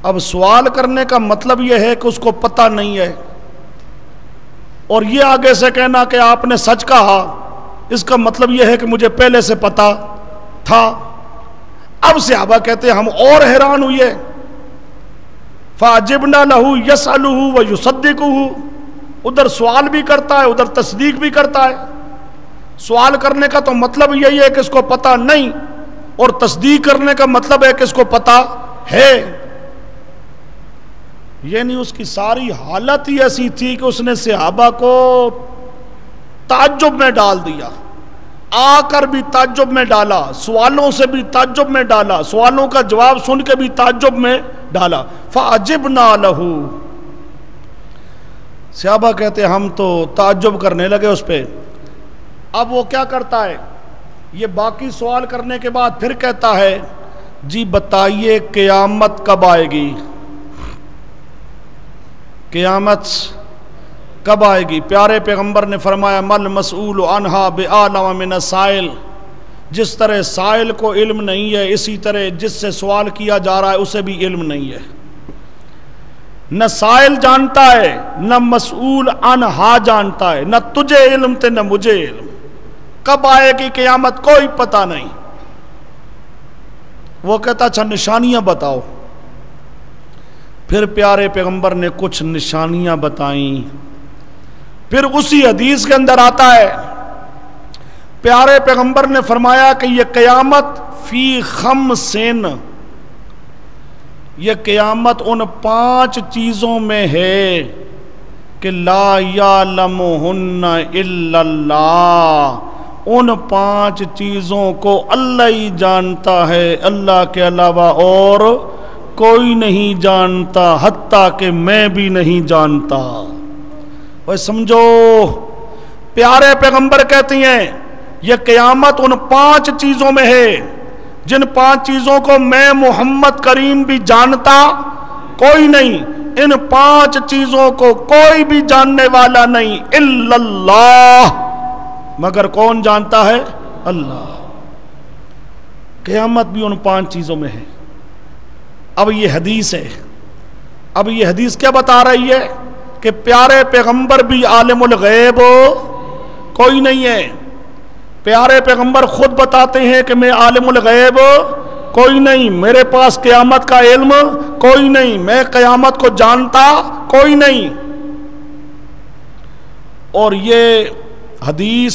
اب سوال کرنے کا مطلب یہ ہے کہ اس کو پتہ نہیں ہے، اور یہ آگے سے کہنا کہ آپ نے سچ کہا، اس کا مطلب یہ ہے کہ مجھے پہلے سے پتہ تھا۔ اب صحابہ کہتے ہیں ہم اور حیران ہوئے، فَعَجِبْنَا لَهُ يَسْأَلُهُ وَيُصَدِّقُهُ، ادھر سوال بھی کرتا ہے ادھر تصدیق بھی کرتا ہے، سوال کرنے کا تو مطلب یہی ہے کہ اس کو پتہ نہیں، اور تصدیق کرنے کا مطلب ہے کہ اس کو پتہ ہے. یعنی اس کی ساری حالت ہی ایسی تھی کہ اس نے صحابہ کو تعجب میں ڈال دیا، آ کر بھی تعجب میں ڈالا، سوالوں سے بھی تعجب میں ڈالا، سوالوں کا جواب سن کے بھی تعجب میں ڈالا. فَعَجِبْنَا لَهُ، صحابہ کہتے ہم تو تعجب کرنے لگے اس پہ. اب وہ کیا کرتا ہے، یہ باقی سوال کرنے کے بعد پھر کہتا ہے جی بتائیے قیامت کب آئے گی، قیامت کب آئے گی؟ پیارے پیغمبر نے فرمایا مل مسئول عنہا بِأَعْلَمَ مِنَ السَّائِلِ، جس طرح سائل کو علم نہیں ہے اسی طرح جس سے سوال کیا جا رہا ہے اسے بھی علم نہیں ہے. نہ سائل جانتا ہے نہ مسئول عنہا جانتا ہے، نہ تجھے علم تے نہ مجھے علم. کب آئے گی قیامت کوئی پتہ نہیں. وہ کہتا اچھا نشانیاں بتاؤ. پھر پیارے پیغمبر نے کچھ نشانیاں بتائیں. پھر اسی حدیث کے اندر آتا ہے پیارے پیغمبر نے فرمایا کہ یہ قیامت فی خمسین، یہ قیامت ان 5 چیزوں میں ہے کہ لا یعلمہن الا اللہ، ان 5 چیزوں کو اللہ ہی جانتا ہے، اللہ کے علاوہ اور کوئی نہیں جانتا، حتیٰ کہ میں بھی نہیں جانتا. وہ سمجھو پیارے پیغمبر کہتی ہیں یہ قیامت ان 5 چیزوں میں ہے جن 5 چیزوں کو میں محمد کریم بھی جانتا کوئی نہیں، ان 5 چیزوں کو کوئی بھی جاننے والا نہیں الا اللہ، مگر کون جانتا ہے؟ اللہ. قیامت بھی ان 5 چیزوں میں ہے. اب یہ حدیث ہے، اب یہ حدیث کیا بتا رہی ہے کہ پیارے پیغمبر بھی عالم الغیب کوئی نہیں ہے. پیارے پیغمبر خود بتاتے ہیں کہ میں عالم الغیب کوئی نہیں، میرے پاس قیامت کا علم کوئی نہیں، میں قیامت کو جانتا کوئی نہیں. اور یہ حدیث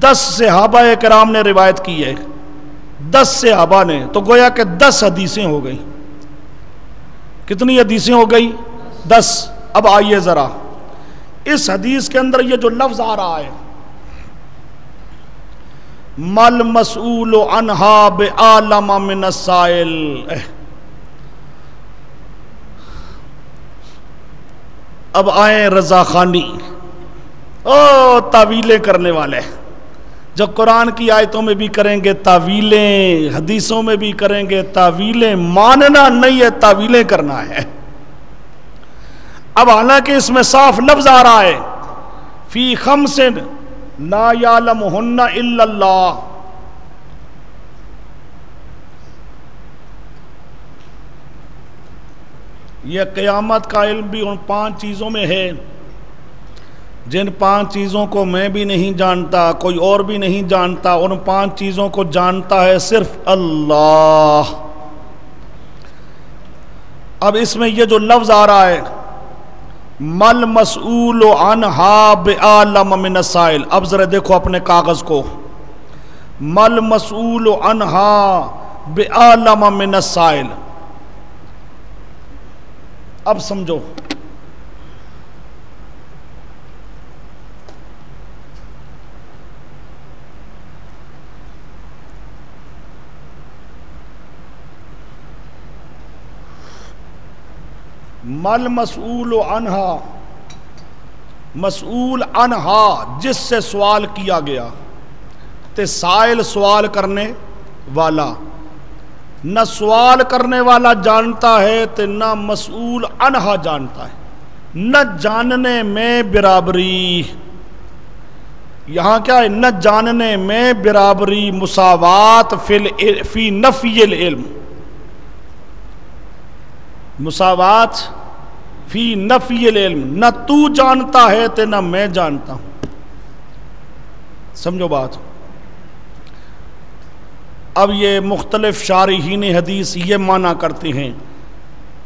10 صحابہ کرام نے روایت کی ہے، 10 صحابہ نے، تو گویا کہ 10 حدیثیں ہو گئی. کتنی حدیثیں ہو گئی؟ 10. اب آئیے ذرا اس حدیث کے اندر یہ جو لفظ آ رہا ہے مل مسئول عنہا بِأَعْلَمَ مِنَ السَّائِلِ، اب آئیں رضا خانی، تعویلیں کرنے والے، جو قرآن کی آیتوں میں بھی کریں گے تعویلیں، حدیثوں میں بھی کریں گے تعویلیں. ماننا نہیں ہے، تعویلیں کرنا ہے. اب حالانکہ اس میں صاف لفظ آ رہا ہے فی خمس لا یعلمہن الا اللہ، یہ قیامت کا علم بھی ان 5 چیزوں میں ہے جن 5 چیزوں کو میں بھی نہیں جانتا، کوئی اور بھی نہیں جانتا. ان 5 چیزوں کو جانتا ہے صرف اللہ. اب اس میں یہ جو لفظ آ رہا ہے مل مسئول عنہا بِأَعْلَمَ مِنَ السَّائِلِ، اب ذرا دیکھو اپنے کاغذ کو، مل مسئول عنہا بِأَعْلَمَ مِنَ السَّائِلِ. اب سمجھو مل مسئول عنہا، مسئول عنہا جس سے سوال کیا گیا، تے سائل سوال کرنے والا. نہ سوال کرنے والا جانتا ہے تے نہ مسئول عنہا جانتا ہے. نہ جاننے میں برابری، یہاں کیا ہے؟ نہ جاننے میں برابری، مساوات فی نفی العلم، مساوات فی نفی العلم. نہ تو جانتا ہے تے نہ میں جانتا ہوں. سمجھو بات. اب یہ مختلف شارحین حدیث یہ معنی کرتے ہیں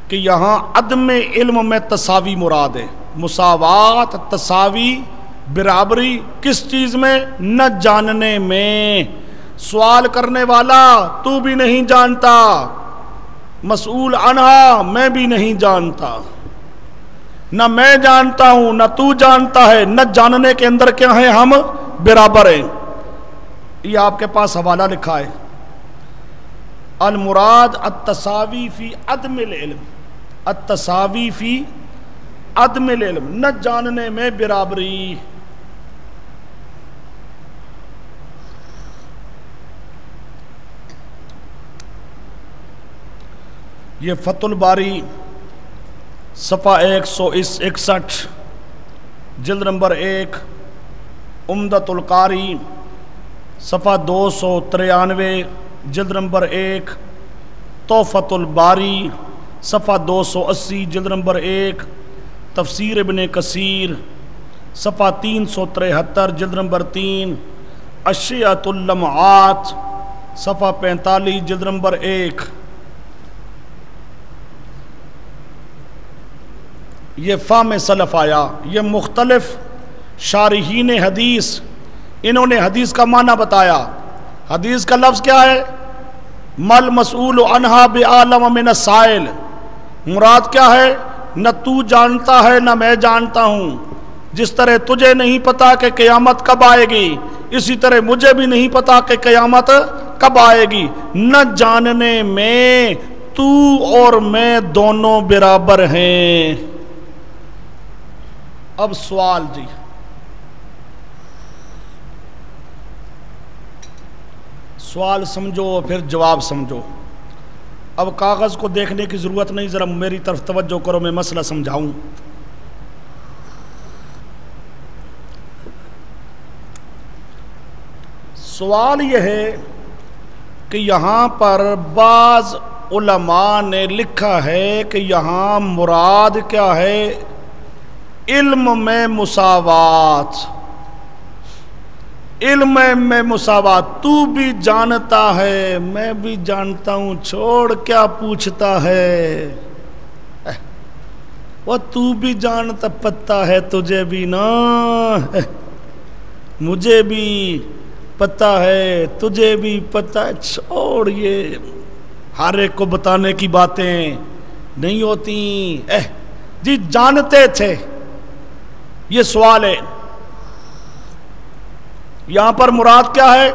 کہ یہاں عدم علم میں تساوی مراد ہے. مساوات تساوی برابری کس چیز میں؟ نہ جاننے میں. سوال کرنے والا تو بھی نہیں جانتا، مسئول عنہا میں بھی نہیں جانتا، نہ میں جانتا ہوں نہ تو جانتا ہے. نہ جاننے کے اندر کیا ہے؟ ہم برابر ہیں. یہ آپ کے پاس حوالہ لکھا ہے، المراد التساوی فی عدم العلم. التساوی فی عدم العلم، نہ جاننے میں برابری. یہ فتح الباری صفحہ 161، جلد نمبر 1، عمدۃ القاری صفحہ 293، جلد نمبر 1، تحفۃ الباری صفحہ 280، جلد نمبر 1، تفسیر ابن کثیر صفحہ 373، جلد نمبر 3، اشیاۃ اللمعات صفحہ 45، جلد نمبر 1۔ یہ فہم سلف آیا. یہ مختلف شارحین حدیث انہوں نے حدیث کا معنی بتایا. حدیث کا لفظ کیا ہے؟ مل مسئول عنہا بعالم من السائل. مراد کیا ہے؟ نہ تو جانتا ہے نہ میں جانتا ہوں. جس طرح تجھے نہیں پتا کہ قیامت کب آئے گی، اسی طرح مجھے بھی نہیں پتا کہ قیامت کب آئے گی. نہ جاننے میں تو اور میں دونوں برابر ہیں. اب سوال جی، سوال سمجھو پھر جواب سمجھو. اب کاغذ کو دیکھنے کی ضرورت نہیں، ذرا میری طرف توجہ کرو، میں مسئلہ سمجھاؤں. سوال یہ ہے کہ یہاں پر بعض علماء نے لکھا ہے کہ یہاں مراد کیا ہے؟ علم میں مساوات. علم میں مساوات. تو بھی جانتا ہے میں بھی جانتا ہوں، چھوڑ کیا پوچھتا ہے. وہ تو بھی جانتا، پتہ ہے تجھے بھی نا، مجھے بھی پتہ ہے تجھے بھی پتہ ہے. چھوڑ، یہ ہر ایک کو بتانے کی باتیں نہیں ہوتی. جی جانتے تھے. یہ سوال ہے. یہاں پر مراد کیا ہے؟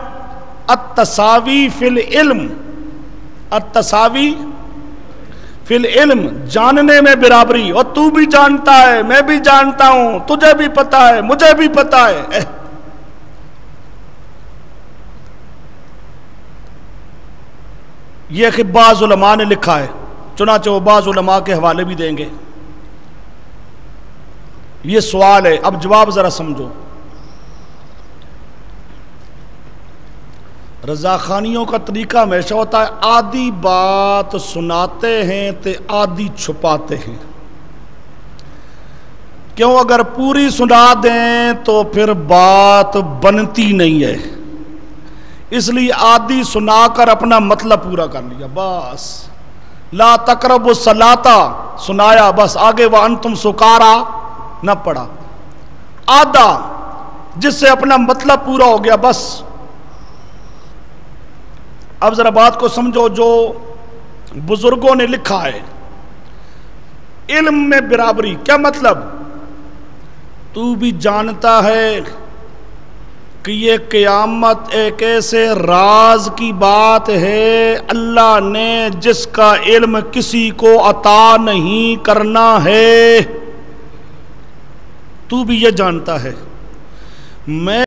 التساوی فی العلم. التساوی فی العلم، جاننے میں برابری. اور تو بھی جانتا ہے میں بھی جانتا ہوں، تجھے بھی پتہ ہے مجھے بھی پتہ ہے. یہ کہ بعض علماء نے لکھا ہے، چنانچہ وہ بعض علماء کے حوالے بھی دیں گے. یہ سوال ہے. اب جواب ذرا سمجھو. رضا خانیوں کا طریقہ ہمیشہ ہوتا ہے آدھی بات سناتے ہیں تے آدھی چھپاتے ہیں. کیوں؟ اگر پوری سنا دیں تو پھر بات بنتی نہیں ہے، اس لیے آدھی سنا کر اپنا مطلب پورا کر لیا بس. لا تقربوا الصلاۃ سنایا، بس آگے وانتم سکارا نہ پڑا. آدھا جس سے اپنا مطلب پورا ہو گیا بس. اب ذرا بات کو سمجھو. جو بزرگوں نے لکھا ہے علم میں برابری، کیا مطلب؟ تو بھی جانتا ہے کہ یہ قیامت ایک ایسے راز کی بات ہے اللہ نے جس کا علم کسی کو عطا نہیں کرنا ہے. تو بھی یہ جانتا ہے. میں